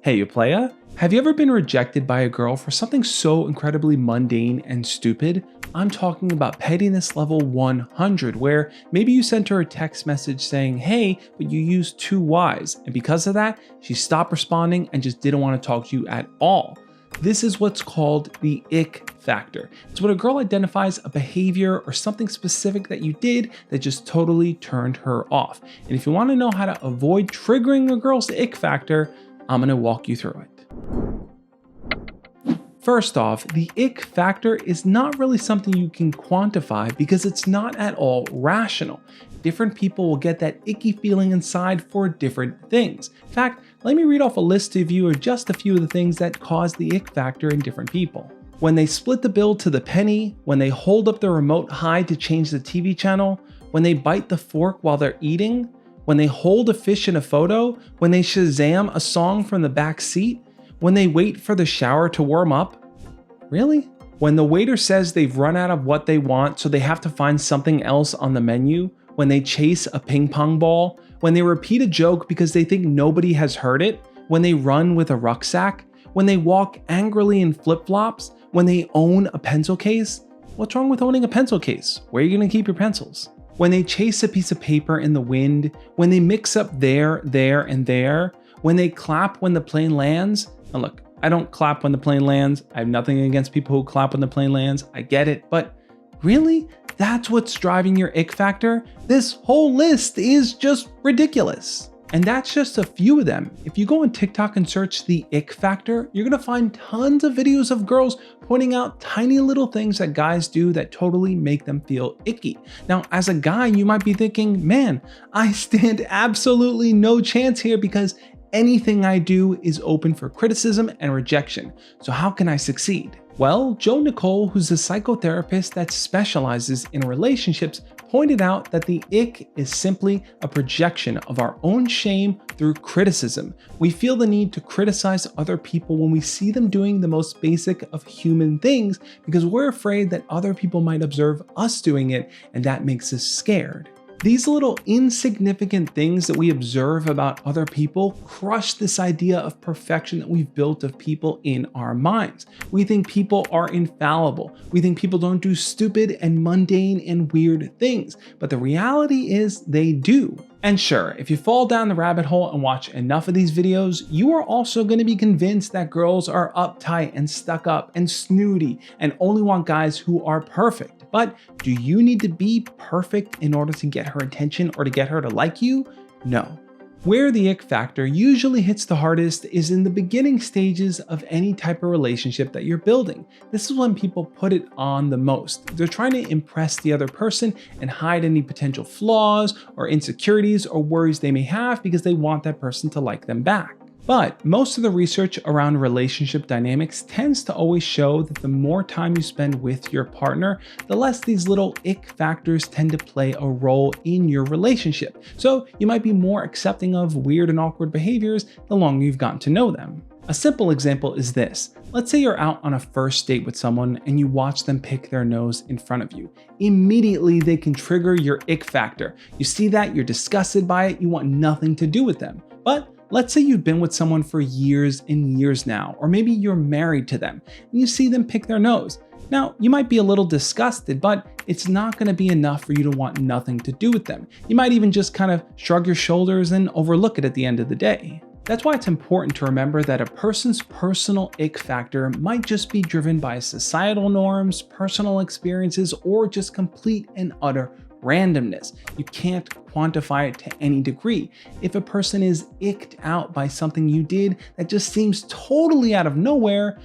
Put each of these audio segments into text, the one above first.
Hey, you playa? Have you ever been rejected by a girl for something so incredibly mundane and stupid? I'm talking about pettiness level 100, where maybe you sent her a text message saying, hey, but you used two Ys, and because of that, she stopped responding and just didn't want to talk to you at all. This is what's called the ick factor. It's when a girl identifies a behavior or something specific that you did that just totally turned her off. And if you want to know how to avoid triggering a girl's ick factor, I'm going to walk you through it. First off, the ick factor is not really something you can quantify because it's not at all rational. Different people will get that icky feeling inside for different things. In fact, let me read off a list to you of just a few of the things that cause the ick factor in different people. When they split the bill to the penny, when they hold up the remote high to change the TV channel, when they bite the fork while they're eating, when they hold a fish in a photo, when they Shazam a song from the back seat, when they wait for the shower to warm up. Really? When the waiter says they've run out of what they want, so they have to find something else on the menu, when they chase a ping pong ball, when they repeat a joke because they think nobody has heard it, when they run with a rucksack, when they walk angrily in flip-flops, when they own a pencil case. What's wrong with owning a pencil case? Where are you going to keep your pencils? When they chase a piece of paper in the wind, when they mix up there, and there, when they clap when the plane lands. And look, I don't clap when the plane lands. I have nothing against people who clap when the plane lands. I get it, but really? That's what's driving your ick factor? This whole list is just ridiculous. And that's just a few of them. If you go on TikTok and search the ick factor, you're gonna find tons of videos of girls pointing out tiny little things that guys do that totally make them feel icky. Now, as a guy, you might be thinking, man, I stand absolutely no chance here because anything I do is open for criticism and rejection. So how can I succeed? Well, Jo Nicole, who's a psychotherapist that specializes in relationships, pointed out that the ick is simply a projection of our own shame through criticism. We feel the need to criticize other people when we see them doing the most basic of human things because we're afraid that other people might observe us doing it, and that makes us scared. These little insignificant things that we observe about other people crush this idea of perfection that we've built of people in our minds. We think people are infallible. We think people don't do stupid and mundane and weird things, but the reality is they do. And sure, if you fall down the rabbit hole and watch enough of these videos, you are also going to be convinced that girls are uptight and stuck up and snooty and only want guys who are perfect. But do you need to be perfect in order to get her attention or to get her to like you? No. Where the ick factor usually hits the hardest is in the beginning stages of any type of relationship that you're building. This is when people put it on the most. They're trying to impress the other person and hide any potential flaws or insecurities or worries they may have because they want that person to like them back. But most of the research around relationship dynamics tends to always show that the more time you spend with your partner, the less these little ick factors tend to play a role in your relationship. So you might be more accepting of weird and awkward behaviors the longer you've gotten to know them. A simple example is this. Let's say you're out on a first date with someone and you watch them pick their nose in front of you. Immediately they can trigger your ick factor. You see that, you're disgusted by it, you want nothing to do with them. But let's say you've been with someone for years and years now, or maybe you're married to them and you see them pick their nose. Now, you might be a little disgusted, but it's not going to be enough for you to want nothing to do with them. You might even just kind of shrug your shoulders and overlook it at the end of the day. That's why it's important to remember that a person's personal ick factor might just be driven by societal norms, personal experiences, or just complete and utter randomness. You can't quantify it to any degree. If a person is icked out by something you did that just seems totally out of nowhere,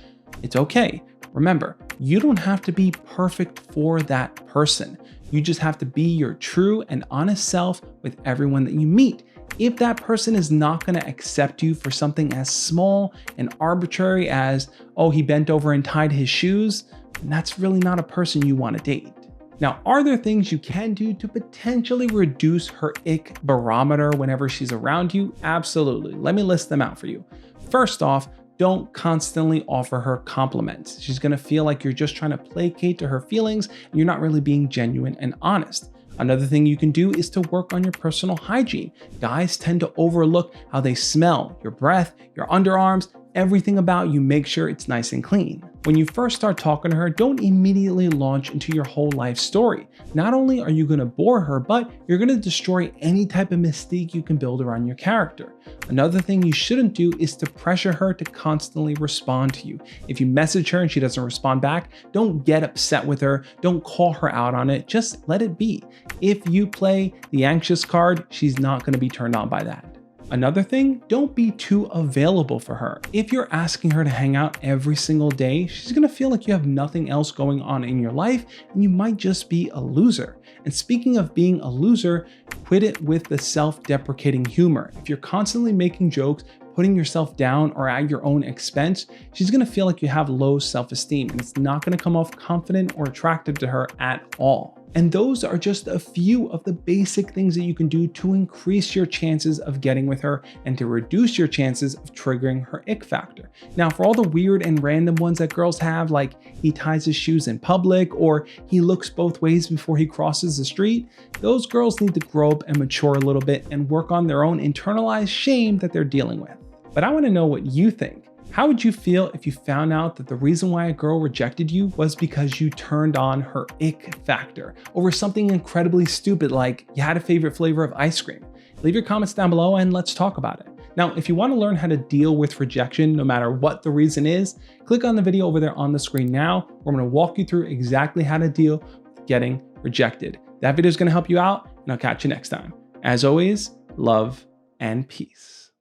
it's okay. Remember, you don't have to be perfect for that person. You just have to be your true and honest self with everyone that you meet. If that person is not going to accept you for something as small and arbitrary as, oh, he bent over and tied his shoes, then that's really not a person you want to date. Now, are there things you can do to potentially reduce her ick barometer whenever she's around you? Absolutely. Let me list them out for you. First off, don't constantly offer her compliments. She's going to feel like you're just trying to placate to her feelings and you're not really being genuine and honest. Another thing you can do is to work on your personal hygiene. Guys tend to overlook how they smell, your breath, your underarms, everything about you. Make sure it's nice and clean. When you first start talking to her, don't immediately launch into your whole life story. Not only are you going to bore her, but you're going to destroy any type of mystique you can build around your character. Another thing you shouldn't do is to pressure her to constantly respond to you. If you message her and she doesn't respond back, don't get upset with her. Don't call her out on it. Just let it be. If you play the anxious card, she's not going to be turned on by that. Another thing, don't be too available for her. If you're asking her to hang out every single day, she's gonna feel like you have nothing else going on in your life and you might just be a loser. And speaking of being a loser, quit it with the self-deprecating humor. If you're constantly making jokes, putting yourself down or at your own expense, she's gonna feel like you have low self-esteem and it's not gonna come off confident or attractive to her at all. And those are just a few of the basic things that you can do to increase your chances of getting with her and to reduce your chances of triggering her ick factor. Now, for all the weird and random ones that girls have, like he ties his shoes in public or he looks both ways before he crosses the street, those girls need to grow up and mature a little bit and work on their own internalized shame that they're dealing with. But I want to know what you think. How would you feel if you found out that the reason why a girl rejected you was because you turned on her ick factor over something incredibly stupid like you had a favorite flavor of ice cream? Leave your comments down below and let's talk about it. Now, if you want to learn how to deal with rejection, no matter what the reason is, click on the video over there on the screen now, where I'm going to walk you through exactly how to deal with getting rejected. That video is going to help you out, and I'll catch you next time. As always, love and peace.